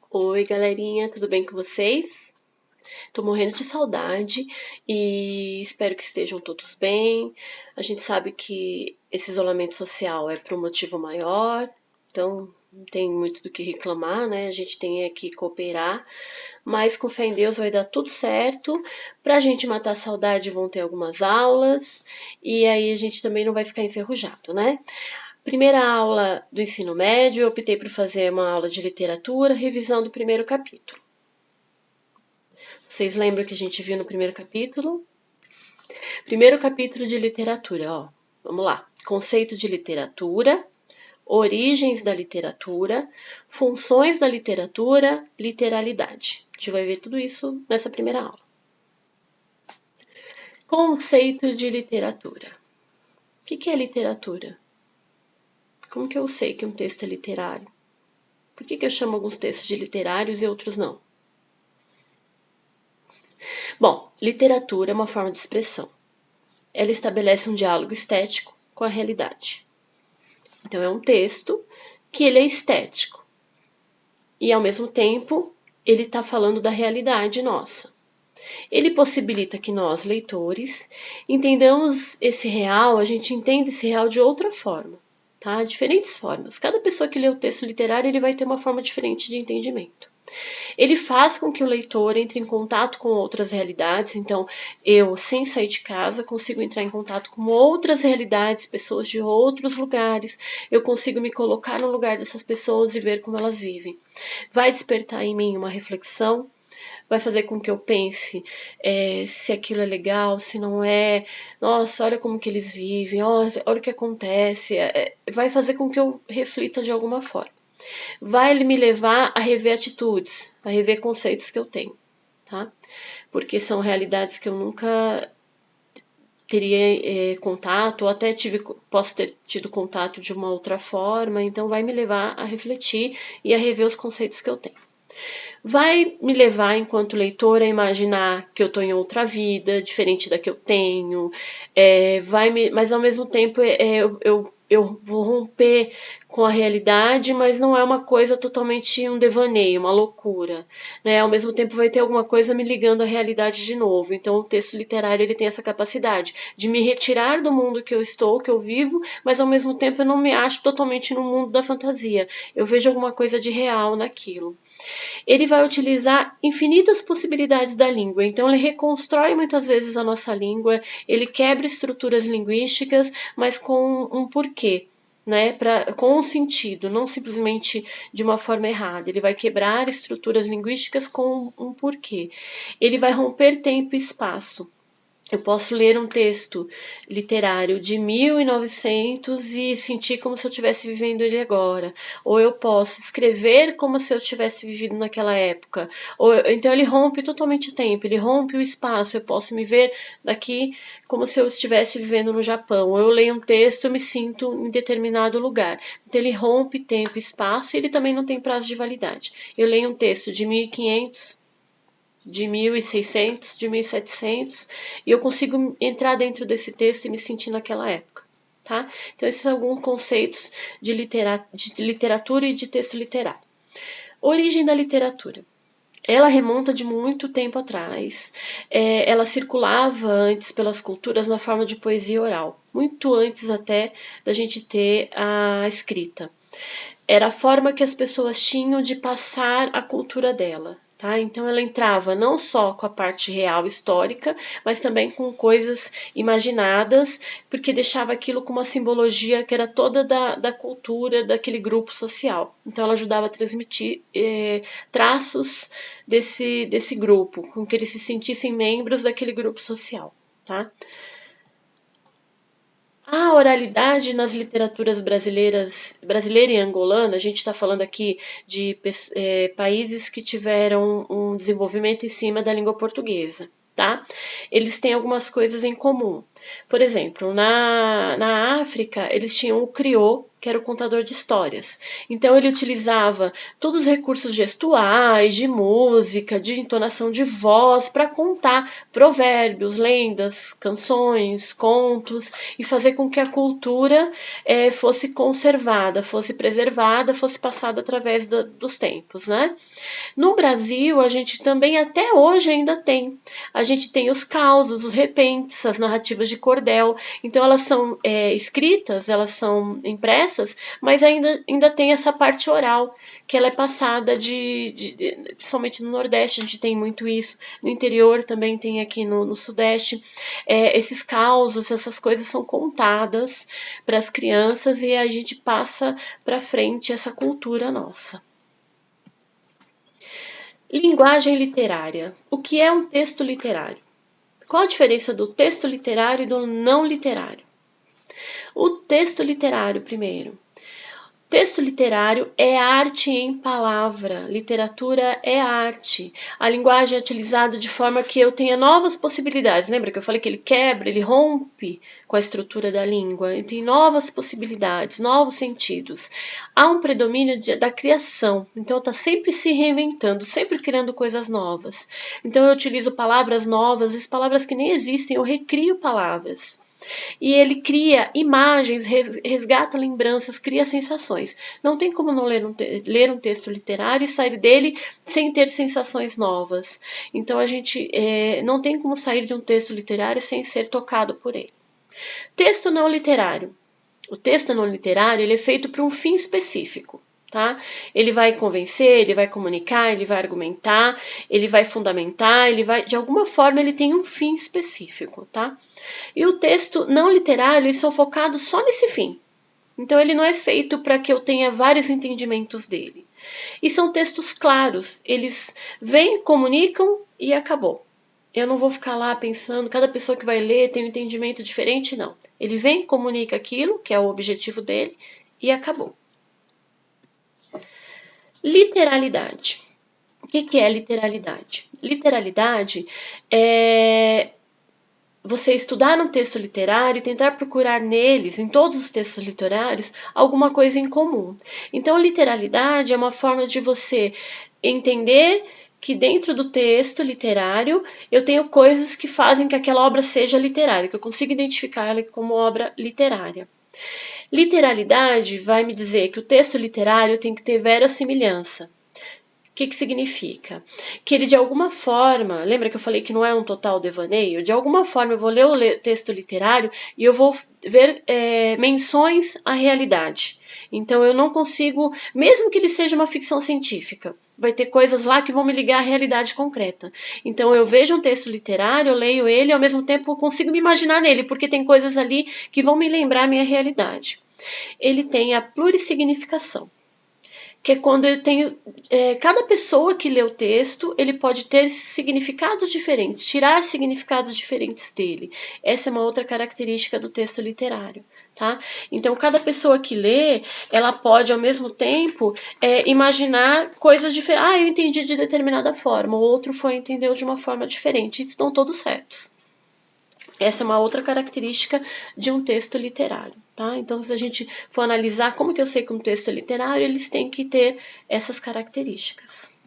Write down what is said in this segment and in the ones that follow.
Oi, galerinha, tudo bem com vocês? Tô morrendo de saudade e espero que estejam todos bem. A gente sabe que esse isolamento social é por um motivo maior, então não tem muito do que reclamar, né? A gente tem que cooperar, mas com fé em Deus vai dar tudo certo. Pra gente matar a saudade, vão ter algumas aulas e aí a gente também não vai ficar enferrujado, né? Primeira aula do ensino médio, eu optei por fazer uma aula de literatura, revisão do primeiro capítulo. Vocês lembram que a gente viu no primeiro capítulo? Primeiro capítulo de literatura, ó. Vamos lá. Conceito de literatura, origens da literatura, funções da literatura, literalidade. A gente vai ver tudo isso nessa primeira aula. Conceito de literatura. O que é literatura? Como que eu sei que um texto é literário? Por que eu chamo alguns textos de literários e outros não? Bom, literatura é uma forma de expressão. Ela estabelece um diálogo estético com a realidade. Então é um texto que ele é estético e ao mesmo tempo ele está falando da realidade nossa. Ele possibilita que nós, leitores, entendamos esse real, a gente entende esse real de outra forma, tá? Diferentes formas. Cada pessoa que lê o texto literário ele vai ter uma forma diferente de entendimento. Ele faz com que o leitor entre em contato com outras realidades, então eu, sem sair de casa, consigo entrar em contato com outras realidades, pessoas de outros lugares, eu consigo me colocar no lugar dessas pessoas e ver como elas vivem. Vai despertar em mim uma reflexão, vai fazer com que eu pense se aquilo é legal, se não é, nossa, olha como que eles vivem, olha o que acontece, vai fazer com que eu reflita de alguma forma. Vai me levar a rever atitudes, a rever conceitos que eu tenho, tá? Porque são realidades que eu nunca teria contato, ou até posso ter tido contato de uma outra forma, então vai me levar a refletir e a rever os conceitos que eu tenho. Vai me levar, enquanto leitor, a imaginar que eu estou em outra vida, diferente da que eu tenho, mas ao mesmo tempo eu vou romper com a realidade, mas não é uma coisa totalmente um devaneio, uma loucura, né? Ao mesmo tempo vai ter alguma coisa me ligando à realidade de novo. Então o texto literário ele tem essa capacidade de me retirar do mundo que eu estou, que eu vivo, mas ao mesmo tempo eu não me acho totalmente no mundo da fantasia. Eu vejo alguma coisa de real naquilo. Ele vai utilizar infinitas possibilidades da língua, então ele reconstrói muitas vezes a nossa língua, ele quebra estruturas linguísticas, mas com um porquê, né? Com um sentido, não simplesmente de uma forma errada. Ele vai quebrar estruturas linguísticas com um porquê. Ele vai romper tempo e espaço. Eu posso ler um texto literário de 1900 e sentir como se eu estivesse vivendo ele agora. Ou eu posso escrever como se eu tivesse vivido naquela época. Então ele rompe totalmente o tempo, ele rompe o espaço. Eu posso me ver daqui como se eu estivesse vivendo no Japão. Ou eu leio um texto e me sinto em determinado lugar. Então ele rompe tempo e espaço e ele também não tem prazo de validade. Eu leio um texto de 1500, de 1600, de 1700, e eu consigo entrar dentro desse texto e me sentir naquela época, tá? Então esses são alguns conceitos de literatura e de texto literário. Origem da literatura. Ela remonta de muito tempo atrás. Ela circulava antes pelas culturas na forma de poesia oral, muito antes até da gente ter a escrita. Era a forma que as pessoas tinham de passar a cultura dela. Tá? Então ela entrava não só com a parte real histórica, mas também com coisas imaginadas, porque deixava aquilo com uma simbologia que era toda da cultura daquele grupo social. Então ela ajudava a transmitir traços desse grupo, com que eles se sentissem membros daquele grupo social. Tá? A oralidade nas literaturas brasileira e angolana, a gente está falando aqui de países que tiveram um desenvolvimento em cima da língua portuguesa, tá? Eles têm algumas coisas em comum. Por exemplo, na África, eles tinham o criô, que era o contador de histórias. Então ele utilizava todos os recursos gestuais, de música, de entonação de voz para contar provérbios, lendas, canções, contos e fazer com que a cultura fosse conservada, fosse preservada, fosse passada através dos tempos, né? No Brasil, a gente também até hoje ainda tem. A gente tem os causos, os repentes, as narrativas de cordel. Então elas são escritas, elas são impressas, mas ainda tem essa parte oral, que ela é passada principalmente no Nordeste, a gente tem muito isso. No interior também tem aqui no Sudeste. Esses causos, essas coisas são contadas para as crianças e a gente passa para frente essa cultura nossa. Linguagem literária. O que é um texto literário? Qual a diferença do texto literário e do não literário? O texto literário, primeiro. Texto literário é arte em palavra, literatura é arte. A linguagem é utilizada de forma que eu tenha novas possibilidades. Lembra que eu falei que ele quebra, ele rompe com a estrutura da língua, ele tem novas possibilidades, novos sentidos. Há um predomínio da criação, então está sempre se reinventando, sempre criando coisas novas. Então eu utilizo palavras novas, palavras que nem existem, eu recrio palavras. E ele cria imagens, resgata lembranças, cria sensações. Não tem como não ler um texto literário e sair dele sem ter sensações novas. Então a gente não tem como sair de um texto literário sem ser tocado por ele. Texto não literário. O texto não literário ele é feito para um fim específico. Tá? Ele vai convencer, ele vai comunicar, ele vai argumentar, ele vai fundamentar, de alguma forma ele tem um fim específico, tá? E o texto não literário, eles são focados só nesse fim. Então ele não é feito para que eu tenha vários entendimentos dele. E são textos claros, eles vêm, comunicam e acabou. Eu não vou ficar lá pensando, cada pessoa que vai ler tem um entendimento diferente, não. Ele vem, comunica aquilo, que é o objetivo dele, e acabou. Literalidade. O que é literalidade? Literalidade é você estudar um texto literário e tentar procurar neles, em todos os textos literários, alguma coisa em comum. Então, literalidade é uma forma de você entender que dentro do texto literário eu tenho coisas que fazem que aquela obra seja literária, que eu consiga identificar ela como obra literária. Literalidade vai me dizer que o texto literário tem que ter verossimilhança. O que significa? Que ele de alguma forma, lembra que eu falei que não é um total devaneio? De alguma forma eu vou ler o texto literário e eu vou ver menções à realidade. Então eu não consigo, mesmo que ele seja uma ficção científica, vai ter coisas lá que vão me ligar à realidade concreta. Então eu vejo um texto literário, eu leio ele e ao mesmo tempo eu consigo me imaginar nele, porque tem coisas ali que vão me lembrar a minha realidade. Ele tem a plurissignificação, que é quando eu tenho cada pessoa que lê o texto, ele pode ter significados diferentes, tirar significados diferentes dele. Essa é uma outra característica do texto literário, tá? Então, cada pessoa que lê, ela pode, ao mesmo tempo, imaginar coisas diferentes. Ah, eu entendi de determinada forma, o outro entendeu de uma forma diferente. Estão todos certos. Essa é uma outra característica de um texto literário, tá? Então, se a gente for analisar como que eu sei que um texto é literário, eles têm que ter essas características.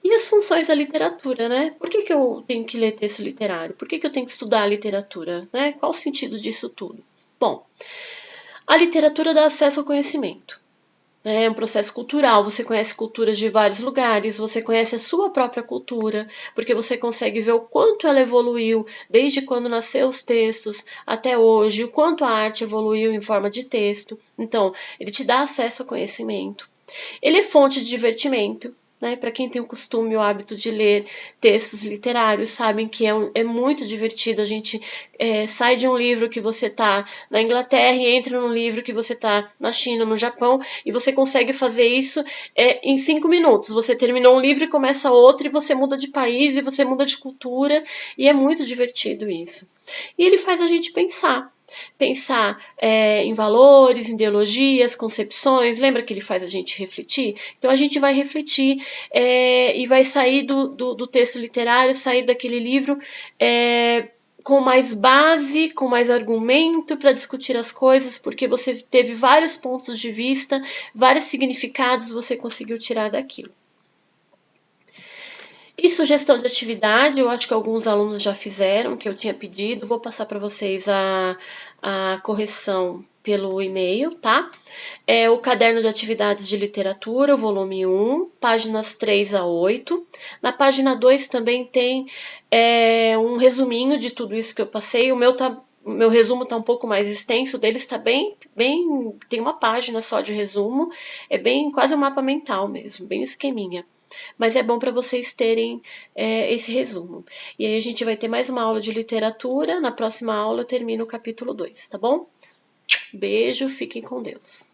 E as funções da literatura, né? Por que eu tenho que ler texto literário? Por que eu tenho que estudar a literatura, né? Qual o sentido disso tudo? Bom, a literatura dá acesso ao conhecimento. É um processo cultural, você conhece culturas de vários lugares, você conhece a sua própria cultura, porque você consegue ver o quanto ela evoluiu desde quando nasceu os textos até hoje, o quanto a arte evoluiu em forma de texto. Então, ele te dá acesso ao conhecimento. Ele é fonte de divertimento. Né? Para quem tem o costume, o hábito de ler textos literários, sabem que é muito divertido. A gente sai de um livro que você está na Inglaterra e entra num livro que você está na China, no Japão, e você consegue fazer isso em 5 minutos. Você terminou um livro e começa outro, e você muda de país, e você muda de cultura, e é muito divertido isso. E ele faz a gente pensar em valores, ideologias, concepções. Lembra que ele faz a gente refletir? Então a gente vai refletir e vai sair do texto literário, sair daquele livro com mais base, com mais argumento para discutir as coisas, porque você teve vários pontos de vista, vários significados você conseguiu tirar daquilo. E sugestão de atividade, eu acho que alguns alunos já fizeram, que eu tinha pedido, vou passar para vocês a correção pelo e-mail, tá? É o caderno de atividades de literatura, volume 1, páginas 3 a 8. Na página 2 também tem um resuminho de tudo isso que eu passei. O meu resumo está um pouco mais extenso, o deles está bem, tem uma página só de resumo, é bem quase um mapa mental mesmo, bem esqueminha. Mas é bom para vocês terem esse resumo. E aí a gente vai ter mais uma aula de literatura. Na próxima aula eu termino o capítulo 2, tá bom? Beijo, fiquem com Deus.